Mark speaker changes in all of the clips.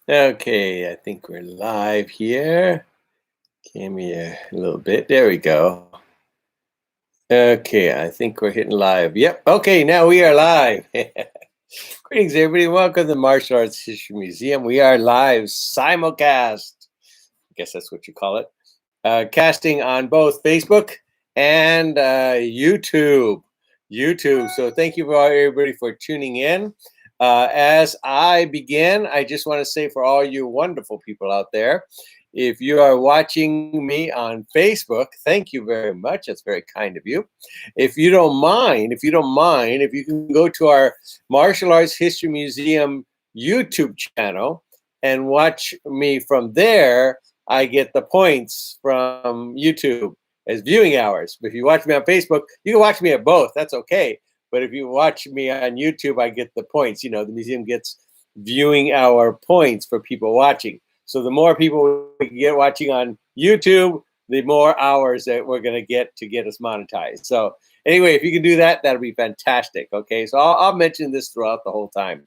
Speaker 1: Okay, I think we're live here. Give me a little bit. There we go. Okay, I think we're hitting live. Yep. Okay, now we are live. Greetings, everybody. Welcome to the Martial Arts History Museum. We are live simulcast. I guess that's what you call it. Casting on both Facebook and YouTube. YouTube. So thank you for everybody for tuning in. As I begin, I just want to say for all you wonderful people out there, if you are watching me on Facebook, thank you very much. That's very kind of you. If you can go to our Martial Arts History Museum YouTube channel and watch me from there, I get the points from YouTube as viewing hours. But if you watch me on Facebook, you can watch me at both. That's okay. But if you watch me on YouTube, I get the points. You know, the museum gets viewing hour points for people watching. So the more people we get watching on YouTube, the more hours that we're going to get us monetized. So anyway, if you can do that, that'll be fantastic. Okay, so I'll mention this throughout the whole time.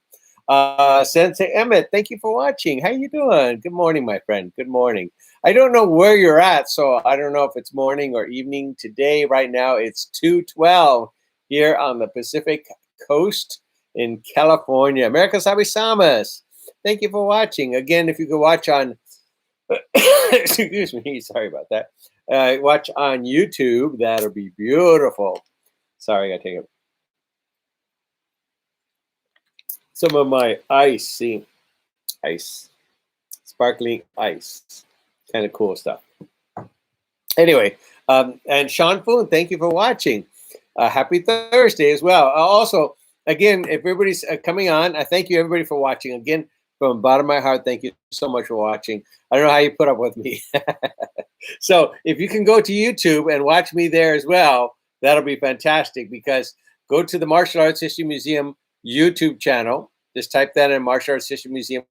Speaker 1: Sensei Emmett, thank you for watching. How you doing? Good morning, my friend. Good morning. I don't know where you're at, so I don't know if it's morning or evening today. Right now, it's 2:12 here on the Pacific Coast in California. America Sabi-samas. Thank you for watching. Again, if you could watch on, excuse me, sorry about that. Watch on YouTube, that'll be beautiful. Sorry, I take it. Some of my ice, see, ice, sparkling ice, kind of cool stuff. Anyway, and Sean Foon, thank you for watching. Happy Thursday as well. Also, again, if everybody's coming on, I thank you everybody for watching. Again, from the bottom of my heart, thank you so much for watching. I don't know how you put up with me. So if you can go to YouTube and watch me there as well, that'll be fantastic, because go to the Martial Arts History Museum YouTube channel. Just type that in, Martial Arts History Museum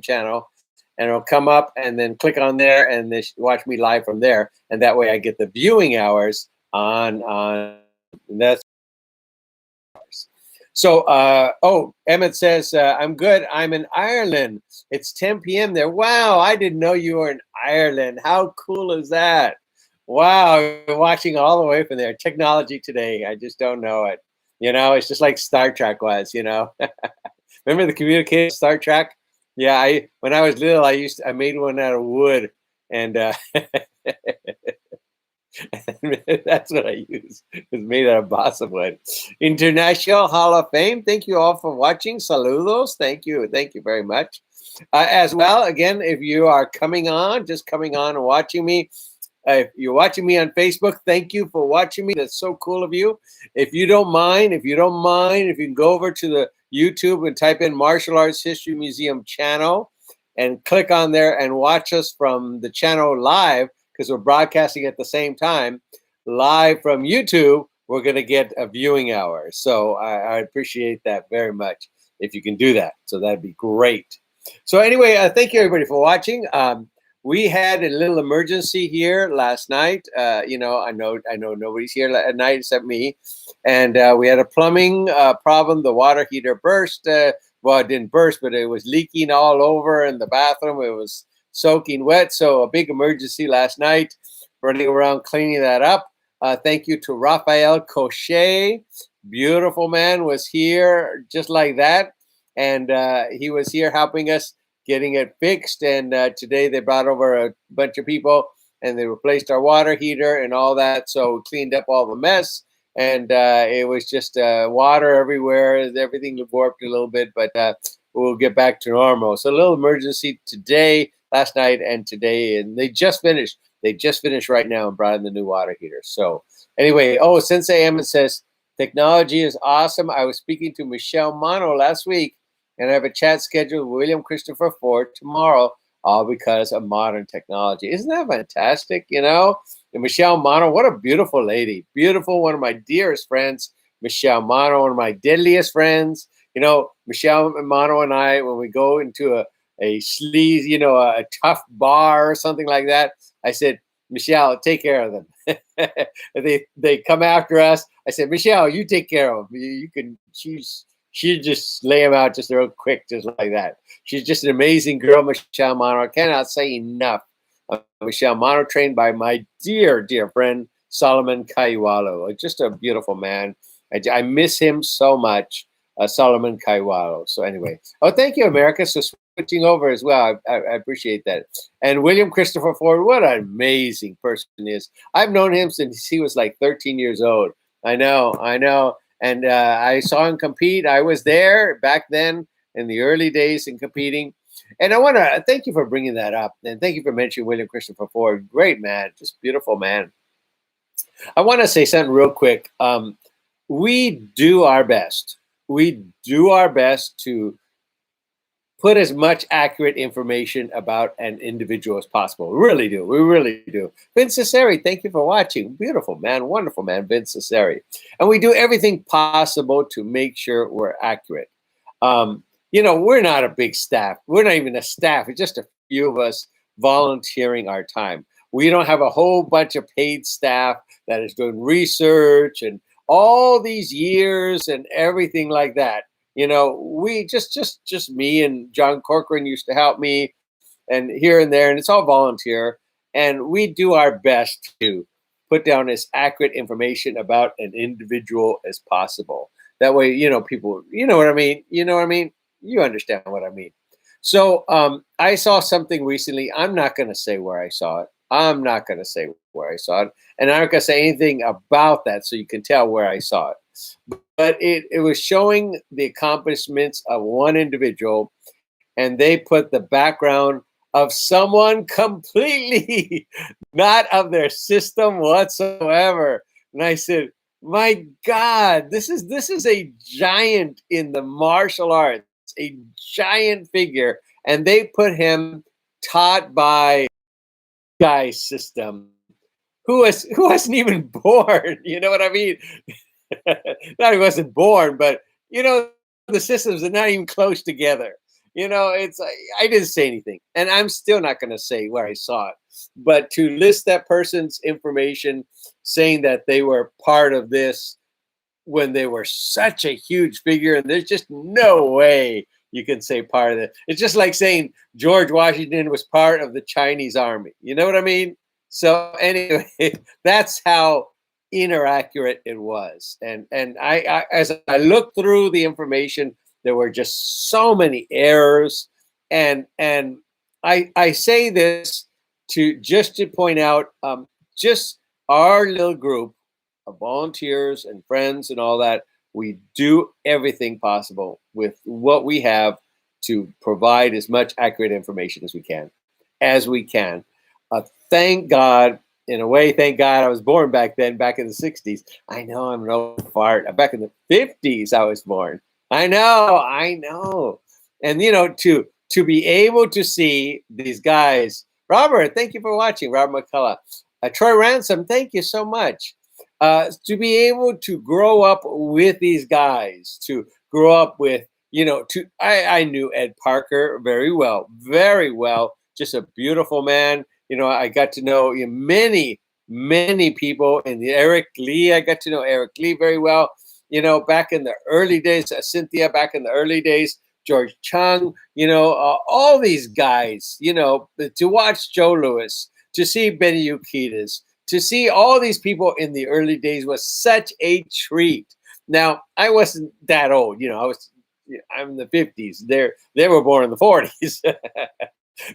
Speaker 1: channel, and it'll come up, and then click on there and then watch me live from there. And that way I get the viewing hours on that's. So, Emmett says, I'm good. I'm in Ireland. It's 10 p.m. there. Wow, I didn't know you were in Ireland. How cool is that? Wow, you're watching all the way from there. Technology today, I just don't know it. You know, it's just like Star Trek was, you know. Remember the communication Star Trek? Yeah, when I was little, I made one out of wood, and that's what I use. It's made out of balsa wood. International Hall of Fame. Thank you all for watching. Saludos. Thank you. Thank you very much. As well, again, if you are coming on, just coming on and watching me, if you're watching me on Facebook, thank you for watching me. That's so cool of you. If you don't mind, if you can go over to the YouTube and type in Martial Arts History Museum channel and click on there and watch us from the channel live, because we're broadcasting at the same time, live from YouTube, we're going to get a viewing hour. So I appreciate that very much if you can do that. So that'd be great. So anyway, thank you everybody for watching. We had a little emergency here last night. You know, I know nobody's here at night except me, and we had a plumbing problem. The water heater burst. Well, it didn't burst, but it was leaking all over in the bathroom. It was soaking wet. So a big emergency last night. Running around cleaning that up. Thank you to Raphael Cochet. Beautiful man, was here just like that, and he was here helping us getting it fixed. And today they brought over a bunch of people and they replaced our water heater and all that. So we cleaned up all the mess, and it was just water everywhere. Everything warped a little bit, but we'll get back to normal. So a little emergency today, last night, and today, and they just finished. They just finished right now and brought in the new water heater. So anyway, Sensei Emmett says, technology is awesome. I was speaking to Michelle Mano last week, and I have a chat scheduled with William Christopher Ford tomorrow, all because of modern technology. Isn't that fantastic? You know, and Michelle Mano, what a beautiful lady. Beautiful, one of my dearest friends. Michelle Mano, one of my deadliest friends. You know, Michelle Mano and I, when we go into a sleaze, you know, a tough bar or something like that, I said, Michelle, take care of them. they come after us. I said, Michelle, you take care of them. You can choose. She just lay them out just real quick, just like that. She's just an amazing girl, Michelle Monroe. I cannot say enough. Michelle Monroe, trained by my dear, dear friend, Solomon Kaiwalo. Just a beautiful man. I miss him so much, Solomon Kaiwalo. So anyway, oh, thank you, America. So switching over as well. I appreciate that. And William Christopher Ford, what an amazing person he is. I've known him since he was like 13 years old. I know. And I saw him compete. I was there back then in the early days in competing. And I want to thank you for bringing that up. And thank you for mentioning William Christopher Ford. Great man, just beautiful man. I want to say something real quick. We do our best. We do our best to put as much accurate information about an individual as possible. We really do. We really do. Vince Cesari, thank you for watching. Beautiful man, wonderful man, Vince Cesari. And we do everything possible to make sure we're accurate. We're not a big staff. We're not even a staff. It's just a few of us volunteering our time. We don't have a whole bunch of paid staff that is doing research and all these years and everything like that. We just me and John Corcoran used to help me and here and there, and it's all volunteer. And we do our best to put down as accurate information about an individual as possible. That way, people, you know what I mean? You understand what I mean. So I saw something recently. I'm not going to say where I saw it. I'm not going to say where I saw it. And I'm not going to say anything about that so you can tell where I saw it. But it was showing the accomplishments of one individual, and they put the background of someone completely not of their system whatsoever. And I said, my God, this is a giant in the martial arts, a giant figure. And they put him taught by guy's system who wasn't even born. You know what I mean? Not he wasn't born, but the systems are not even close together. It's like, I didn't say anything, and I'm still not going to say where I saw it. But to list that person's information, saying that they were part of this when they were such a huge figure, and there's just no way you can say part of it. It's just like saying George Washington was part of the Chinese army. You know what I mean? So anyway, that's how inaccurate it was. And I as I looked through the information, there were just so many errors. And I say this to point out just our little group of volunteers and friends and all that. We do everything possible with what we have to provide as much accurate information as we can. Thank God, in a way, thank God I was born back then, back in the 60s. I know I'm an old fart. Back in the 50s, I was born. I know. And, to be able to see these guys. Robert, thank you for watching. Robert McCullough. Troy Ransom, thank you so much. To be able to grow up with these guys, to grow up with, I knew Ed Parker very well, just a beautiful man. I got to know many people. And Eric Lee, I got to know Eric Lee very well. Back in the early days, Cynthia, back in the early days, George Chung, all these guys, to watch Joe Louis, to see Benny Urquidez, to see all these people in the early days was such a treat. Now, I wasn't that old, I'm in the 50s. They were born in the 40s.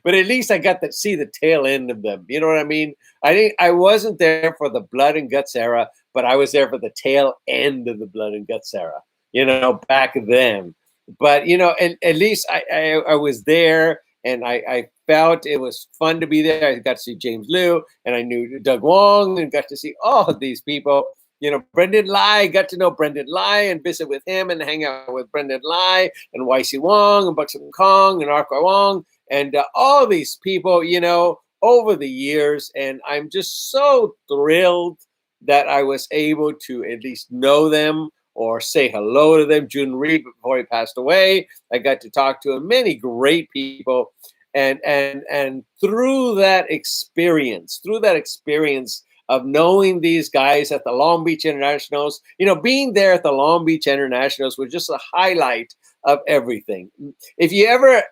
Speaker 1: But at least I got to see the tail end of them. You know what I mean? I wasn't there for the blood and guts era, but I was there for the tail end of the blood and guts era, back then. But, at least I was there, and I felt it was fun to be there. I got to see James Liu, and I knew Doug Wong, and got to see all of these people. Brendan Lai, got to know Brendan Lai and visit with him and hang out with Brendan Lai and YC Wong and Buxom Kong and Arkwai Wong and all these people, over the years. And I'm just so thrilled that I was able to at least know them or say hello to them. Jun Reed, before he passed away, I got to talk to many great people. And through that experience, of knowing these guys at the Long Beach Internationals. Being there at the Long Beach Internationals was just a highlight of everything. If you ever,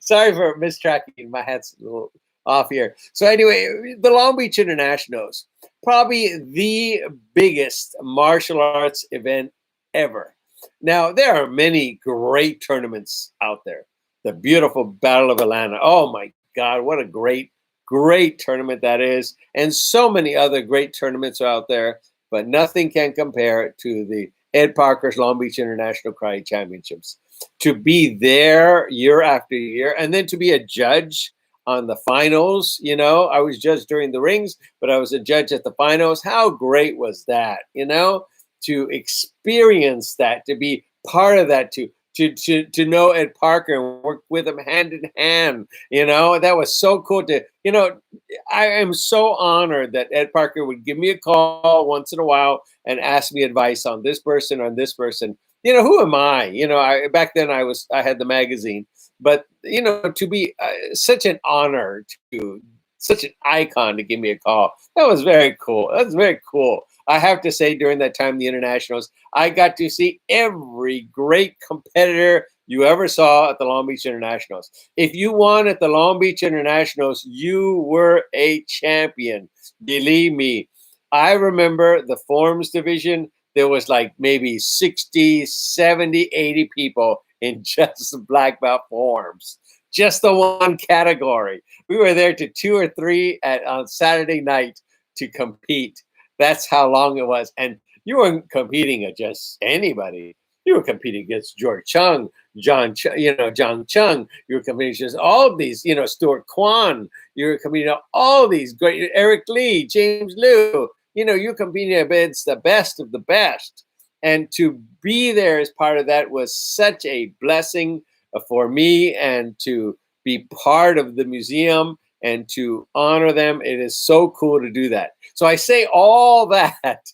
Speaker 1: sorry for mistracking, my hat's a little off here. So anyway, the Long Beach Internationals, probably the biggest martial arts event ever. Now, there are many great tournaments out there. The beautiful Battle of Atlanta. Oh my God, what a great tournament that is. And so many other great tournaments are out there, but nothing can compare to the Ed Parker's Long Beach International Karate Championships. To be there year after year, and then to be a judge on the finals. I was judged during the rings, but I was a judge at the finals. How great was that? To experience that, to be part of that, to know Ed Parker and work with him hand in hand. That was so cool. I am so honored that Ed Parker would give me a call once in a while and ask me advice on this person, on this person. Who am I? Back then I had the magazine, but to be such an honor, to such an icon, to give me a call. That was very cool. That's very cool. I have to say, during that time, the internationals, I got to see every great competitor you ever saw at the Long Beach Internationals. If you won at the Long Beach Internationals, you were a champion. Believe me. I remember the forms division. There was like maybe 60, 70, 80 people in just the black belt forms. Just the one category. We were there to 2 or 3 on Saturday night to compete. That's how long it was. And you weren't competing against anybody. You were competing against George Chung, John Chung. You were competing against all of these, Stuart Kwan. You were competing against all these great, Eric Lee, James Liu. You're competing against the best of the best. And to be there as part of that was such a blessing for me, and to be part of the museum and to honor them. It is so cool to do that. So I say all that